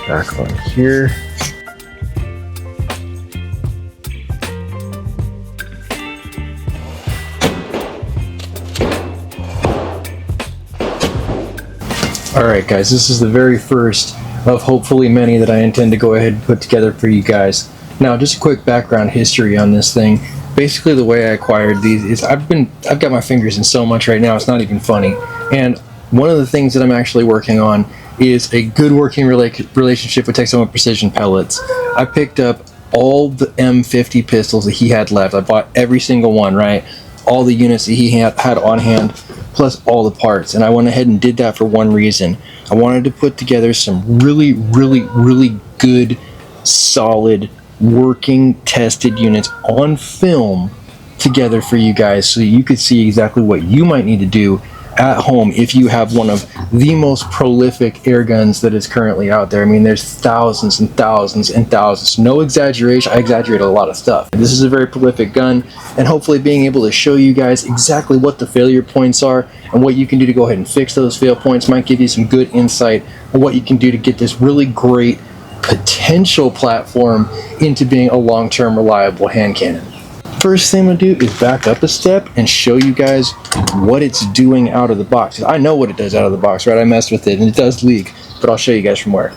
back on here. Alright guys, this is the very first of hopefully many that I intend to go ahead and put together for you guys. Now, just a quick background history on this thing. Basically, the way I acquired these is I've got my fingers in so much right now, it's not even funny. And one of the things that I'm actually working on is a good working relationship with Texoma Precision Pellets. I picked up all the M50 pistols that he had left. I bought every single one, right? All the units that he had on hand, plus all the parts. And I went ahead and did that for one reason. I wanted to put together some really good, solid, working, tested units on film together for you guys, so you could see exactly what you might need to do at home if you have one of the most prolific air guns that is currently out there. I mean, there's thousands and thousands and thousands. No exaggeration, I exaggerate a lot of stuff. This is a very prolific gun, and hopefully being able to show you guys exactly what the failure points are and what you can do to go ahead and fix those fail points might give you some good insight on what you can do to get this really great potential platform into being a long-term reliable hand cannon. First thing I'm going to do is back up a step and show you guys what it's doing out of the box. I know what it does out of the box, right? I messed with it and it does leak, but I'll show you guys from where.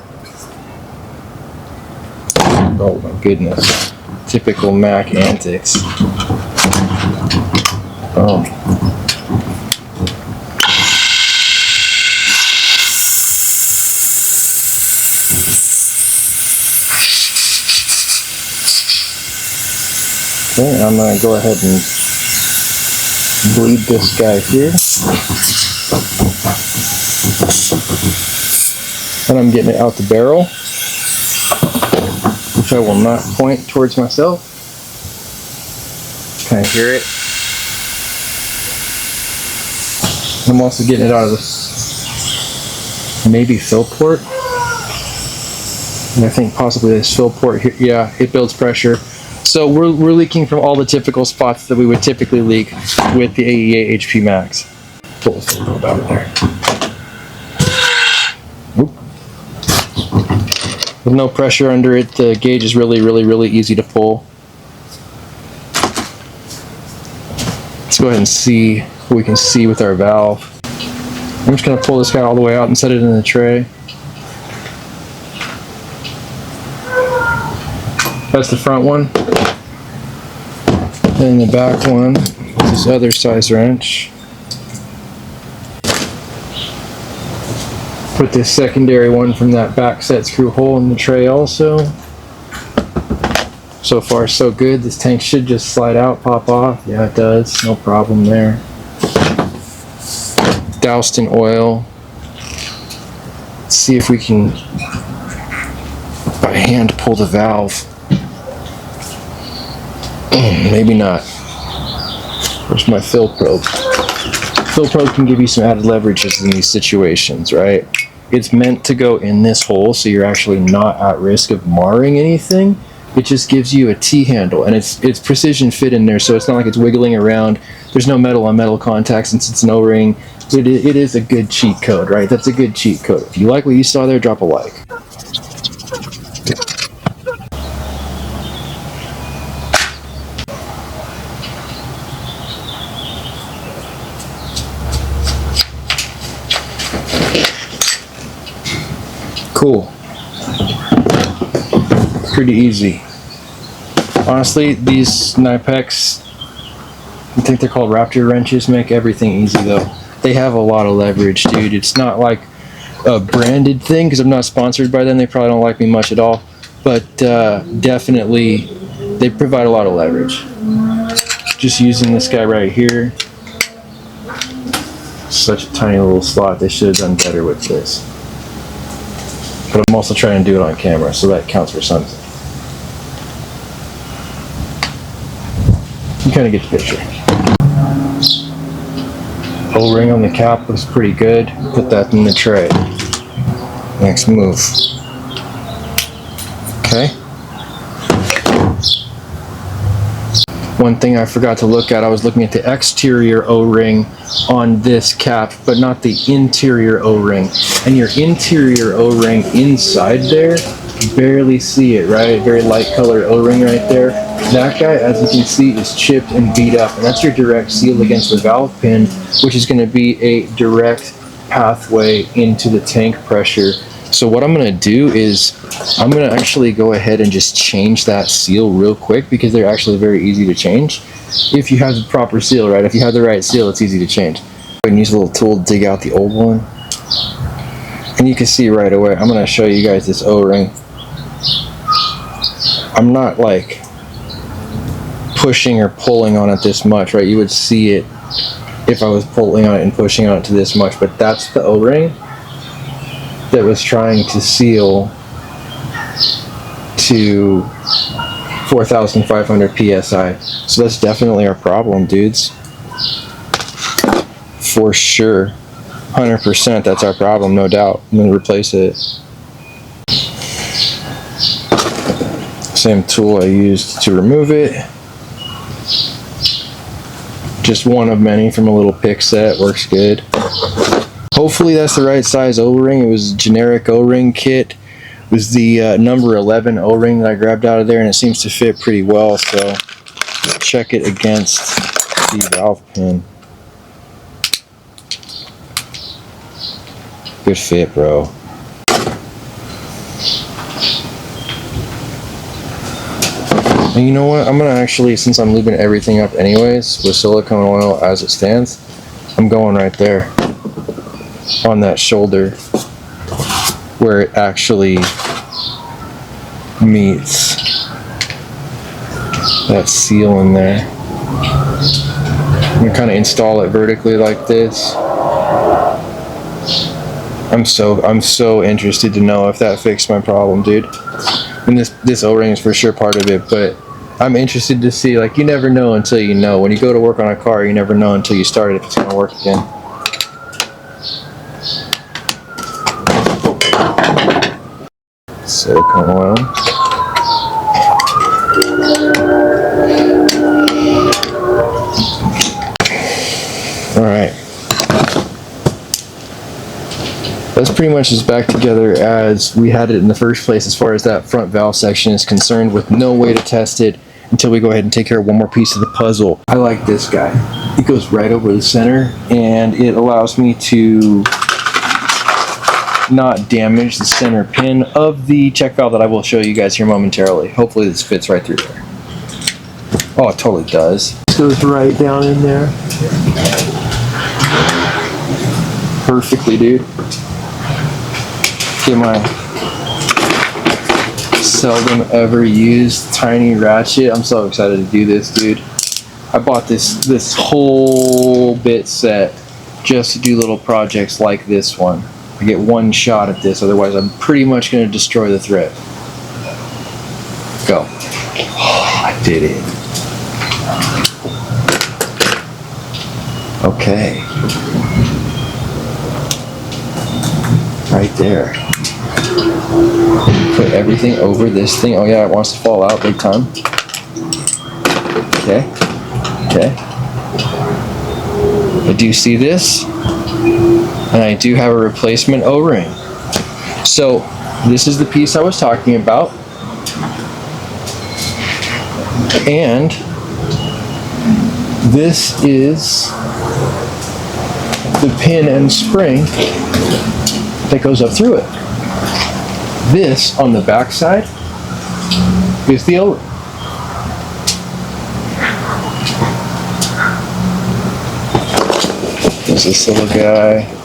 Oh my goodness. Typical Mac antics. Oh. Okay, I'm going to go ahead and bleed this guy here. And I'm getting it out the barrel, which I will not point towards myself. Can I hear it? I'm also getting it out of this maybe fill port. And I think possibly this fill port here, yeah, it builds pressure. So we're leaking from all the typical spots that we would typically leak with the AEA HP Max. Pull this a little out of there. Oop. With no pressure under it, the gauge is really easy to pull. Let's go ahead and see what we can see with our valve. I'm just going to pull this guy all the way out and set it in the tray. That's the front one. And the back one is this other size wrench. Put this secondary one from that back set screw hole in the tray also. So far so good. This tank should just slide out, pop off. Yeah, it does. No problem there. Doused in oil. Let's see if we can by hand pull the valve. Maybe not. Where's my fill probe? Fill probe can give you some added leverages in these situations, right? It's meant to go in this hole so you're actually not at risk of marring anything. It just gives you a T-handle, and it's precision fit in there, so it's not like it's wiggling around. There's no metal on metal contact since it's an O-ring. It is a good cheat code, right? That's a good cheat code. If you like what you saw there, drop a like. Cool. Pretty easy. Honestly, these Knipex, I think they're called Raptor wrenches, make everything easy though. They have a lot of leverage, dude. It's not like a branded thing because I'm not sponsored by them. They probably don't like me much at all. But definitely, they provide a lot of leverage. Just using this guy right here. Such a tiny little slot. They should have done better with this. But I'm also trying to do it on camera, so that counts for something. You kind of get the picture. O-ring on the cap looks pretty good. Put that in the tray. Next move. Okay. One thing I forgot to look at, I was looking at the exterior O-ring on this cap, but not the interior O-ring. And your interior O-ring inside there, barely see it, right? Very light colored O-ring right there. That guy, as you can see, is chipped and beat up, and that's your direct seal against the valve pin, which is going to be a direct pathway into the tank pressure. So what I'm going to do is I'm going to actually go ahead and just change that seal real quick, because they're actually very easy to change if you have the proper seal, right? If you have the right seal, it's easy to change. I can use a little tool to dig out the old one, and you can see right away. I'm going to show you guys this O-ring. I'm not like pushing or pulling on it this much, right? You would see it if I was pulling on it and pushing on it to this much, but that's the O-ring that was trying to seal to 4,500 psi. So that's definitely our problem, dudes. For sure. 100% that's our problem, no doubt. I'm gonna replace it. Same tool I used to remove it. Just one of many from a little pick set, works good. Hopefully that's the right size O-ring. It was a generic O-ring kit. It was the number 11 O-ring that I grabbed out of there, and it seems to fit pretty well, so check it against the valve pin. Good fit, bro. And you know what? I'm gonna actually, since I'm lubing everything up anyways with silicone oil as it stands, I'm going right there on that shoulder where it actually meets that seal in there. I'm gonna kind of install it vertically like this. I'm so interested to know if that fixed my problem, dude. And this O-ring is for sure part of it, but I'm interested to see, like, you never know until you know. When you go to work on a car, you never know until you start it if it's gonna work again. Silicone oil. Alright. That's pretty much as back together as we had it in the first place as far as that front valve section is concerned, with no way to test it until we go ahead and take care of one more piece of the puzzle. I like this guy. It goes right over the center, and it allows me to not damage the center pin of the check valve that I will show you guys here momentarily. Hopefully this fits right through there. Oh, it totally does. This goes right down in there. Perfectly, dude. Get my seldom ever used tiny ratchet. I'm so excited to do this, dude. I bought this whole bit set just to do little projects like this one. I get one shot at this, otherwise I'm pretty much going to destroy the thread. Go. Oh, I did it. Okay. Right there. Put everything over this thing. Oh yeah, it wants to fall out big time. Okay. Okay. I do see this. And I do have a replacement O-ring. So this is the piece I was talking about. And this is the pin and spring that goes up through it. This on the back side is the O-ring. There's this little guy.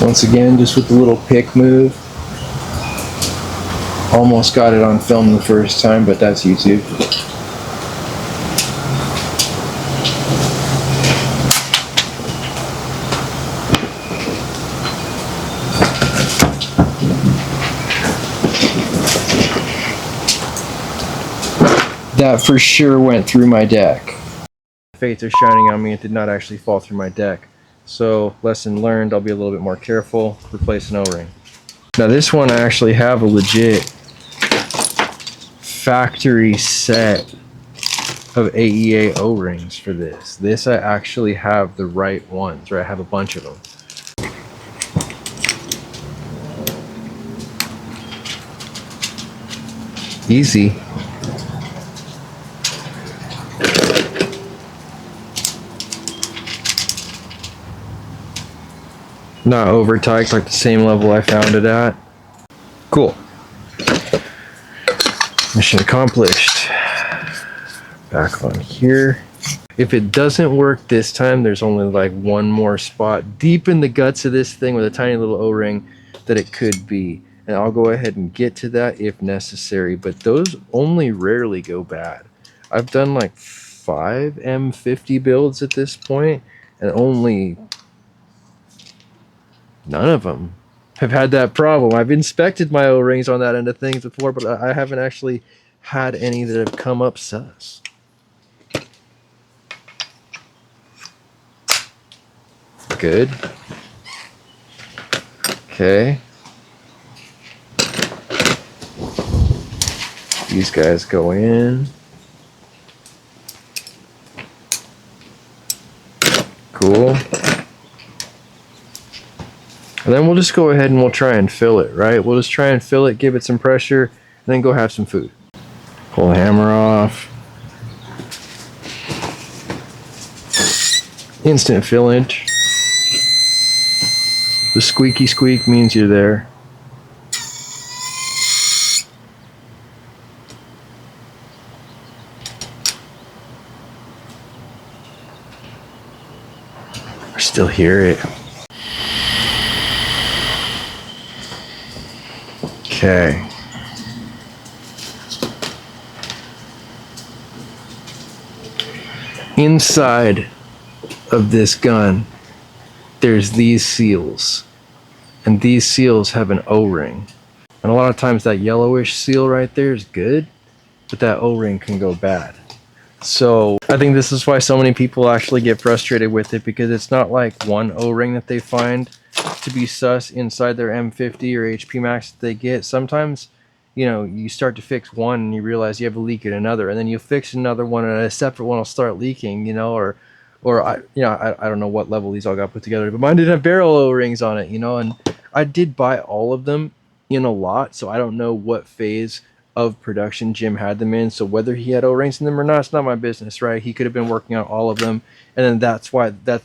Once again, just with the little pick move. Almost got it on film the first time, but that's YouTube. That for sure went through my deck. Fates are shining on me. It did not actually fall through my deck. So, lesson learned, I'll be a little bit more careful. Replace an O-ring. Now this one I actually have a legit factory set of AEA O-rings for this. This I actually have the right ones, right? I have a bunch of them. Easy. Not over tight, like the same level I found it at. Cool. Mission accomplished. Back on here. If it doesn't work this time, there's only like one more spot deep in the guts of this thing with a tiny little O-ring that it could be. And I'll go ahead and get to that if necessary, but those only rarely go bad. I've done like 5 M50 builds at this point, and only none of them have had that problem. I've inspected my O-rings on that end of things before, but I haven't actually had any that have come up sus. Good. Okay. These guys go in. Cool. And then we'll just go ahead and we'll try and fill it, right? We'll just try and fill it, give it some pressure, and then go have some food. Pull the hammer off. Instant fill inch. The squeaky squeak means you're there. I still hear it. Okay. Inside of this gun, there's these seals. And these seals have an O-ring. And a lot of times that yellowish seal right there is good, but that O-ring can go bad. So I think this is why so many people actually get frustrated with it, because it's not like one O-ring that they find to be sus inside their M50 or HP Max that they get. Sometimes, you know, you start to fix one and you realize you have a leak in another, and then you fix another one and a separate one will start leaking, you know, or I don't know what level these all got put together, but mine didn't have barrel O-rings on it, you know, and I did buy all of them in a lot, so I don't know what phase of production Jim had them in, so whether he had O-rings in them or not, it's not my business, right? He could have been working on all of them, and then that's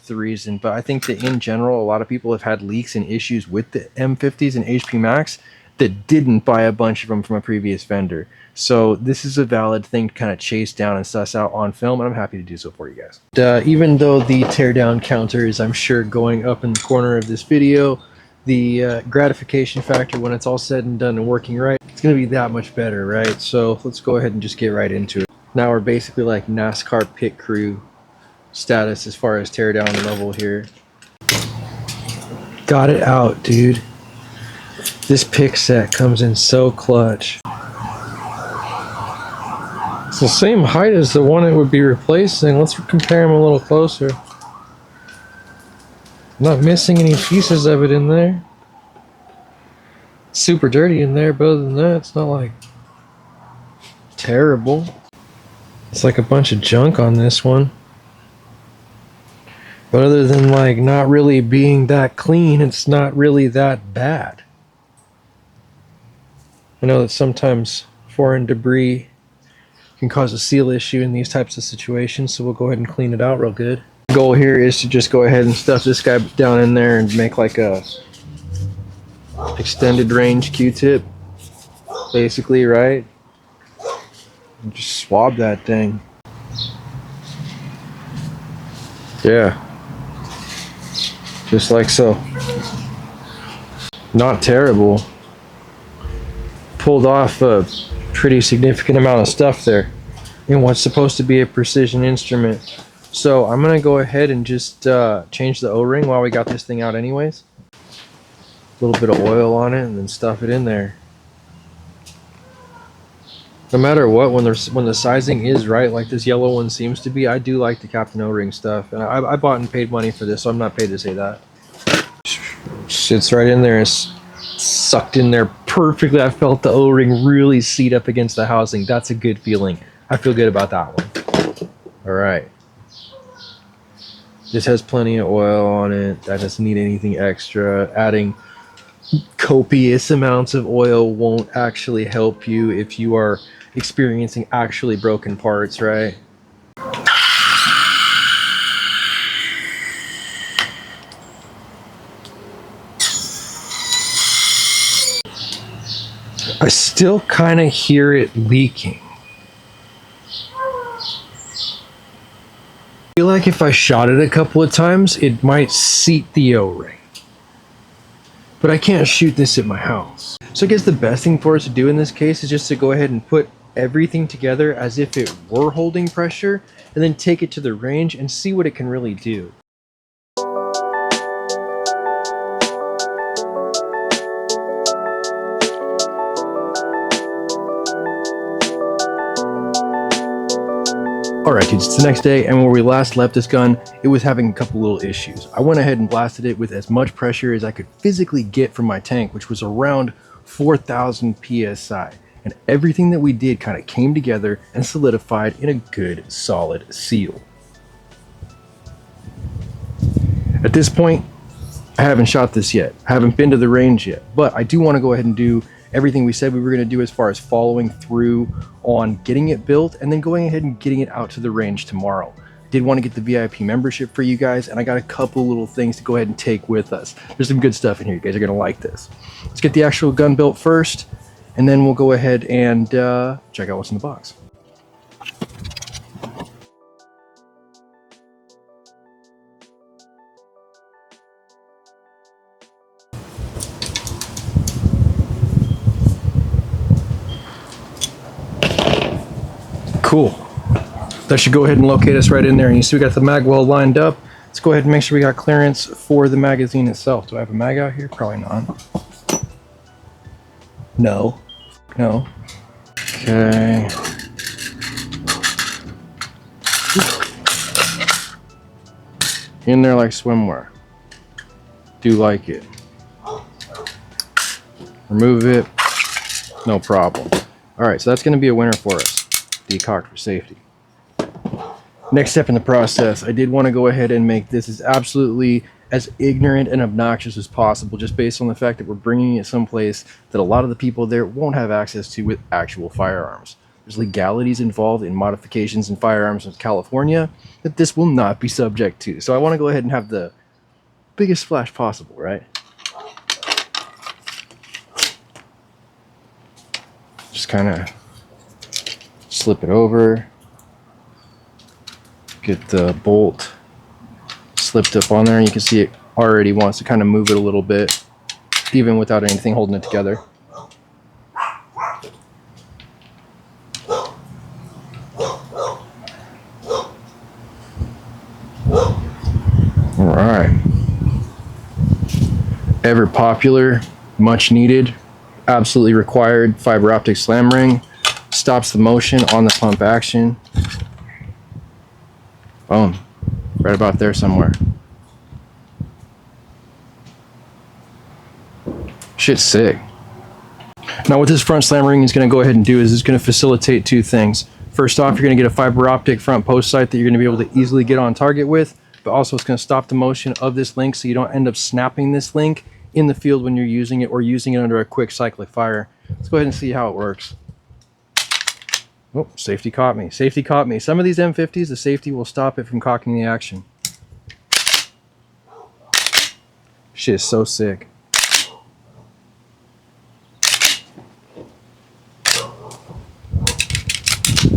the reason. But I think that in general, a lot of people have had leaks and issues with the M50s and HP Max that didn't buy a bunch of them from a previous vendor. So this is a valid thing to kind of chase down and suss out on film, and I'm happy to do so for you guys. Even though the teardown counter is, I'm sure, going up in the corner of this video, the gratification factor when it's all said and done and working right, it's going to be that much better, right? So let's go ahead and just get right into it. Now we're basically like NASCAR pit crew status as far as teardown level here. Got it out, dude. This pick set comes in so clutch. It's the same height as the one it would be replacing. Let's compare them a little closer. Not missing any pieces of it in there. Super dirty in there, but other than that, it's not like terrible. It's like a bunch of junk on this one. But other than like not really being that clean, it's not really that bad. I know that sometimes foreign debris can cause a seal issue in these types of situations, so we'll go ahead and clean it out real good. The goal here is to just go ahead and stuff this guy down in there and make like a extended range Q-tip, basically, right? And just swab that thing. Yeah. Just like so. Not terrible. Pulled off a pretty significant amount of stuff there in what's supposed to be a precision instrument. So I'm gonna go ahead and just change the O-ring while we got this thing out anyways. A little bit of oil on it and then stuff it in there. No matter what, when the sizing is right, like this yellow one seems to be, I do like the Captain O-ring stuff, and I bought and paid money for this, so I'm not paid to say that. Sits right in there as sucked in there perfectly. I felt the O-ring really seat up against the housing. That's a good feeling. I feel good about that one. All right. This has plenty of oil on it. That doesn't need anything extra. Adding copious amounts of oil won't actually help you if you are experiencing actually broken parts, right? I still kind of hear it leaking. I feel like if I shot it a couple of times, it might seat the O-ring. But I can't shoot this at my house. So I guess the best thing for us to do in this case is just to go ahead and put everything together as if it were holding pressure, and then take it to the range and see what it can really do. Alright dudes, it's the next day, and where we last left this gun, it was having a couple little issues. I went ahead and blasted it with as much pressure as I could physically get from my tank, which was around 4,000 PSI. And everything that we did kind of came together and solidified in a good, solid seal. At this point, I haven't shot this yet. I haven't been to the range yet, but I do want to go ahead and do everything we said we were going to do as far as following through on getting it built and then going ahead and getting it out to the range tomorrow. Did want to get the VIP membership for you guys, and I got a couple little things to go ahead and take with us. There's some good stuff in here. You guys are going to like this. Let's get the actual gun built first, and then we'll go ahead and check out what's in the box. Cool. That should go ahead and locate us right in there. And you see we got the mag well lined up. Let's go ahead and make sure we got clearance for the magazine itself. Do I have a mag out here? Probably not. No. No. Okay. In there like swimwear. Do like it. Remove it. No problem. Alright, so that's going to be a winner for us. Decocked for safety. Next step in the process, I did want to go ahead and make this as absolutely as ignorant and obnoxious as possible, just based on the fact that we're bringing it someplace that a lot of the people there won't have access to with actual firearms. There's legalities involved in modifications and firearms in California that this will not be subject to. So I want to go ahead and have the biggest splash possible, right? Just kind of slip it over, get the bolt slipped up on there, and you can see it already wants to kind of move it a little bit, even without anything holding it together. Alright. Ever popular, much needed, absolutely required fiber optic slam ring. Stops the motion on the pump action. Boom. Right about there somewhere. Shit's sick. Now what this front slam ring is going to go ahead and do is it's going to facilitate two things. First off, you're going to get a fiber optic front post sight that you're going to be able to easily get on target with, but also it's going to stop the motion of this link so you don't end up snapping this link in the field when you're using it or using it under a quick cyclic fire. Let's go ahead and see how it works. Oh, safety caught me. Safety caught me. Some of these M50s, the safety will stop it from cocking the action. Shit is so sick.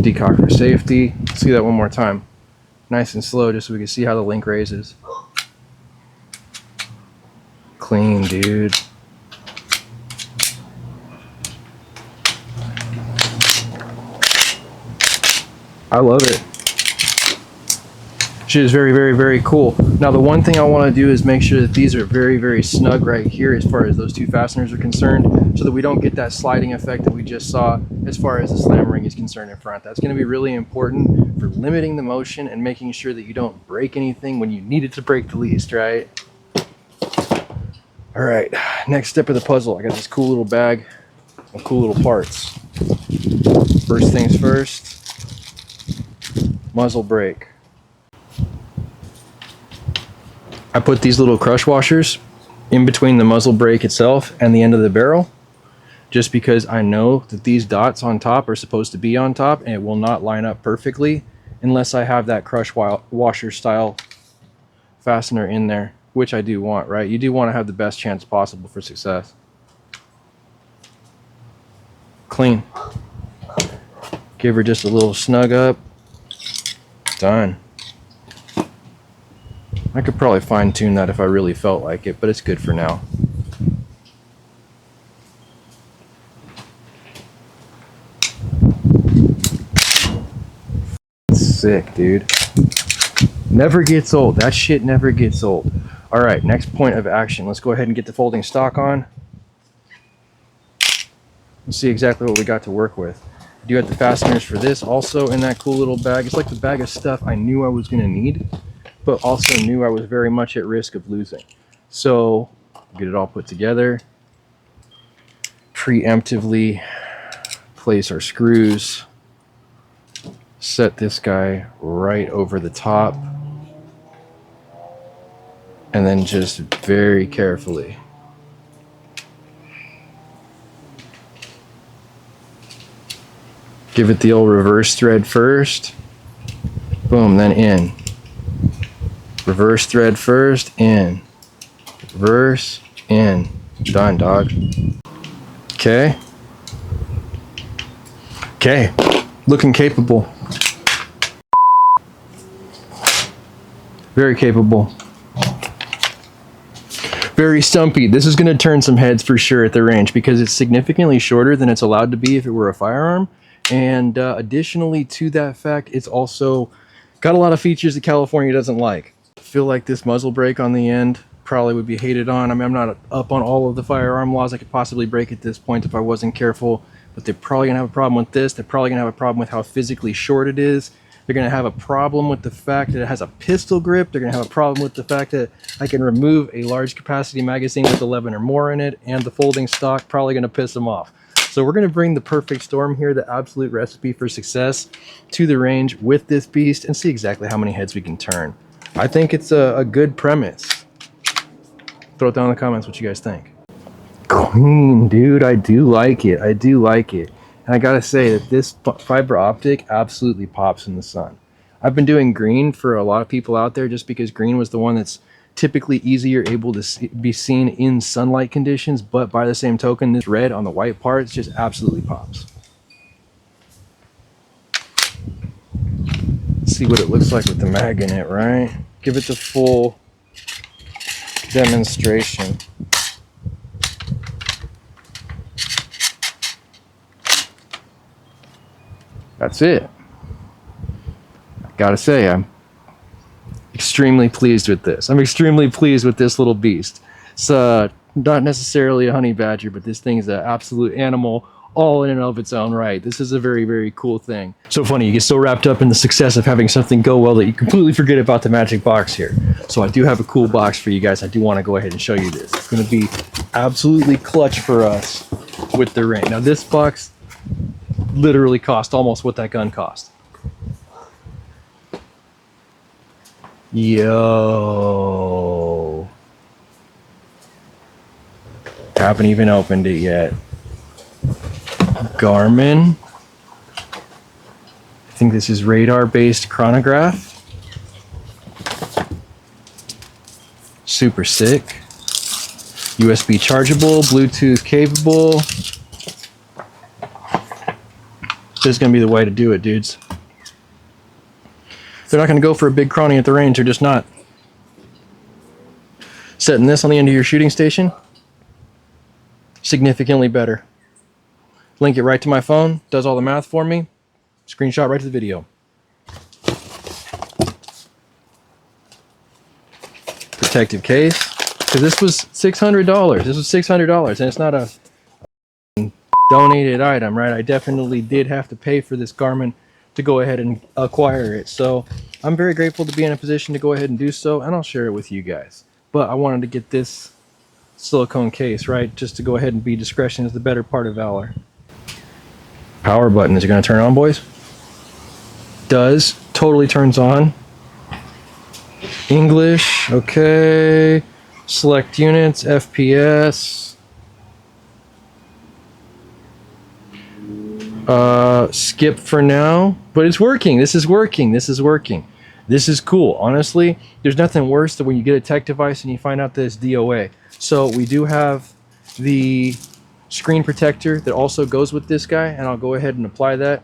Decock for safety. Let's see that one more time. Nice and slow just so we can see how the link raises. Clean, dude. I love it. Shit is very, very, very cool. Now the one thing I want to do is make sure that these are very, very snug right here as far as those two fasteners are concerned, so that we don't get that sliding effect that we just saw as far as the slam ring is concerned in front. That's going to be really important for limiting the motion and making sure that you don't break anything when you need it to break the least, right? All right. Next step of the puzzle, I got this cool little bag of cool little parts. First things first, muzzle brake. I put these little crush washers in between the muzzle brake itself and the end of the barrel, just because I know that these dots on top are supposed to be on top, and it will not line up perfectly unless I have that crush washer style fastener in there, which I do want, right? You do want to have the best chance possible for success. Clean. Give her just a little snug up. Done. I could probably fine tune that if I really felt like it, but it's good for now. Sick, dude. Never gets old. That shit never gets old. All right, next point of action. Let's go ahead and get the folding stock on. Let's see exactly what we got to work with. I do have the fasteners for this also in that cool little bag. It's like the bag of stuff I knew I was going to need, but also knew I was very much at risk of losing. So get it all put together. Preemptively place our screws. Set this guy right over the top, and then just very carefully give it the old reverse thread first. Boom, then in. Reverse thread first, in. Reverse, in. Done, dog. Okay. Okay. Looking capable. Very capable. Very stumpy. This is going to turn some heads for sure at the range because it's significantly shorter than it's allowed to be if it were a firearm. And additionally to that fact, it's also got a lot of features that California doesn't like. I feel like this muzzle brake on the end probably would be hated on. I mean, I'm not up on all of the firearm laws I could possibly break at this point if I wasn't careful, but they're probably going to have a problem with this. They're probably going to have a problem with how physically short it is. They're going to have a problem with the fact that it has a pistol grip. They're going to have a problem with the fact that I can remove a large capacity magazine with 11 or more in it, and the folding stock probably going to piss them off. So we're going to bring the perfect storm here, the absolute recipe for success, to the range with this beast and see exactly how many heads we can turn. I think it's a good premise. Throw it down in the comments what you guys think. Clean, dude. I do like it. I do like it. And I gotta say that this fiber optic absolutely pops in the sun. I've been doing green for a lot of people out there just because green was the one that's typically easier able to be seen in sunlight conditions, but by the same token, this red on the white parts just absolutely pops. Let's see what it looks like with the mag in it, right? Give it the full demonstration. That's it. I gotta say, I'm extremely pleased with this. I'm extremely pleased with this little beast. It's not necessarily a honey badger, but this thing is an absolute animal all in and of its own right. This is a very, very cool thing. So funny, you get so wrapped up in the success of having something go well that you completely forget about the magic box here. So I do have a cool box for you guys. I do want to go ahead and show you this. It's going to be absolutely clutch for us with the ring. Now this box literally cost almost what that gun cost. Yo. Haven't even opened it yet. Garmin. I think this is radar-based chronograph. Super sick. USB chargeable, Bluetooth capable. This is going to be the way to do it, dudes. They're not going to go for a big chrony at the range. They're just not. Setting this on the end of your shooting station, significantly better. Link it right to my phone, does all the math for me, screenshot right to the video. Protective case, because this was $600. This was $600, and it's not a donated item, right? I definitely did have to pay for this Garmin to go ahead and acquire it. So I'm very grateful to be in a position to go ahead and do so, and I'll share it with you guys. But I wanted to get this silicone case, right? Just to go ahead and be discretion is the better part of valor. Power button, is it going to turn on, boys? Does. Totally turns on. English, okay. Select units, FPS. Skip for now, but it's working. This is working. This is working. This is cool. Honestly, there's nothing worse than when you get a tech device and you find out that it's DOA. So we do have the screen protector that also goes with this guy, and I'll go ahead and apply that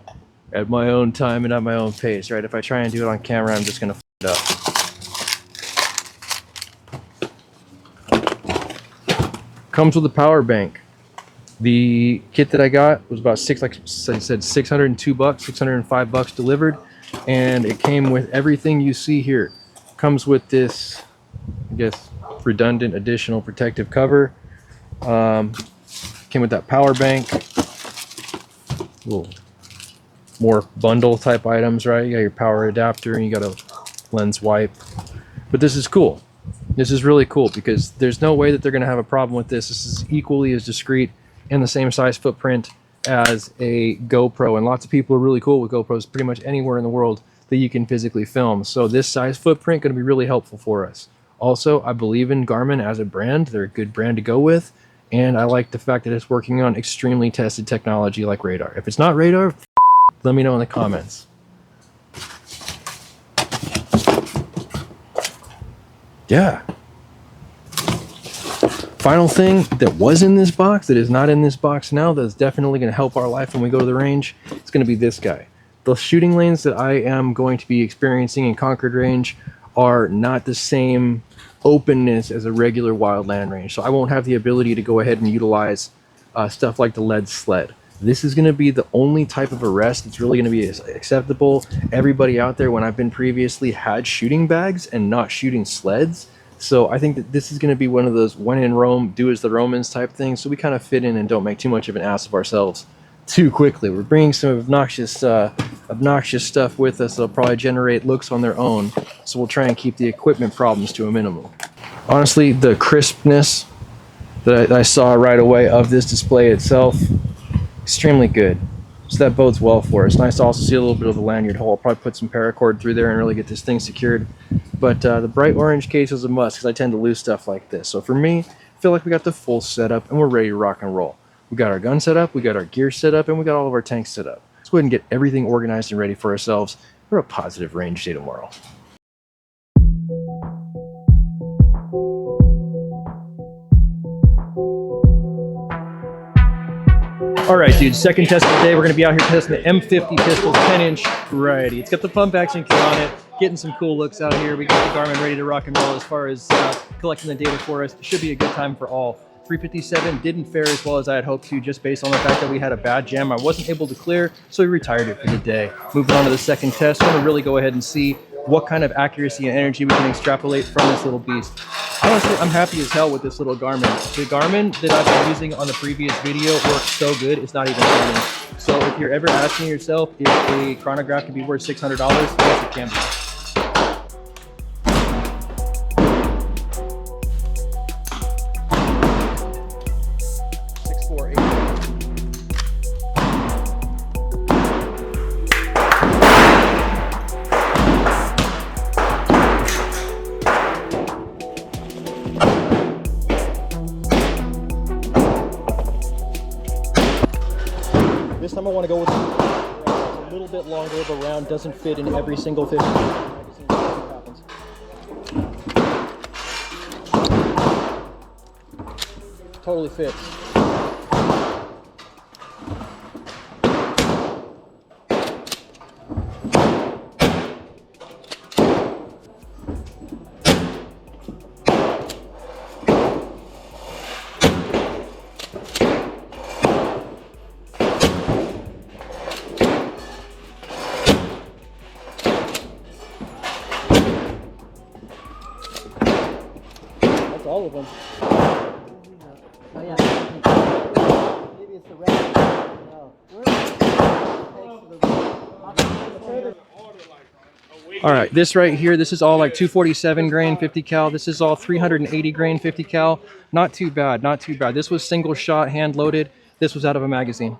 at my own time and at my own pace, right? If I try and do it on camera, I'm just gonna f it up. Comes with a power bank. The kit that I got was about like I said, $602, $605 delivered, and it came with everything you see here. Comes with this, I guess, redundant additional protective cover. Came with that power bank. Little more bundle type items, right? You got your power adapter and you got a lens wipe. But this is cool. This is really cool because there's no way that they're going to have a problem with this. This is equally as discreet and the same size footprint as a GoPro, and lots of people are really cool with GoPros pretty much anywhere in the world that you can physically film. So this size footprint going to be really helpful for us. Also, I believe in Garmin as a brand. They're a good brand to go with, and I like the fact that it's working on extremely tested technology like radar. If it's not radar, let me know in the comments. Yeah. Final thing that was in this box that is not in this box now, that's definitely going to help our life when we go to the range, it's going to be this guy. The shooting lanes that I am going to be experiencing in Concord Range are not the same openness as a regular wildland range, so I won't have the ability to go ahead and utilize stuff like the lead sled. This is going to be the only type of arrest that's really going to be acceptable. Everybody out there, when I've been previously, had shooting bags and not shooting sleds. So I think that this is going to be one of those when in Rome, do as the Romans type things. So we kind of fit in and don't make too much of an ass of ourselves too quickly. We're bringing some obnoxious stuff with us that'll probably generate looks on their own. So we'll try and keep the equipment problems to a minimum. Honestly, the crispness that I saw right away of this display itself, extremely good. So that bodes well for us. Nice to also see a little bit of the lanyard hole. I'll probably put some paracord through there and really get this thing secured. But the bright orange case is a must because I tend to lose stuff like this. So for me, I feel like we got the full setup and we're ready to rock and roll. We got our gun set up, we got our gear set up, and we got all of our tanks set up. Let's go ahead and get everything organized and ready for ourselves for a positive range day tomorrow. All right, dude, second test of the day. We're going to be out here testing the M50 pistols, 10-inch variety. It's got the pump action kit on it, getting some cool looks out here. We got the Garmin ready to rock and roll as far as collecting the data for us. It should be a good time for all. 357 didn't fare as well as I had hoped to, just based on the fact that we had a bad jam I wasn't able to clear, so we retired it for the day. Moving on to the second test, I'm going to really go ahead and see what kind of accuracy and energy we can extrapolate from this little beast. Honestly, I'm happy as hell with this little Garmin. The Garmin that I've been using on the previous video works so good, it's not even funny. So if you're ever asking yourself if a chronograph can be worth $600, yes, it can be. 648. This time I want to go with a little bit longer of a round, doesn't fit in every single 50 magazine. Happens. Totally fits. All of them. Oh yeah. Maybe it's the red. No. Where? All right, this right here, this is all like 247 grain 50 cal. This is all 380 grain 50 cal. Not too bad, not too bad. This was single shot, hand loaded. This was out of a magazine.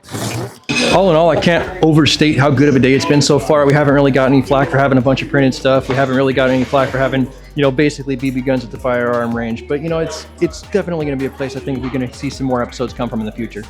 All in all, I can't overstate how good of a day it's been so far. We haven't really got any flack for having a bunch of printed stuff. We haven't really got any flack for having, you know, basically BB guns at the firearm range. But, you know, it's definitely going to be a place I think we're going to see some more episodes come from in the future.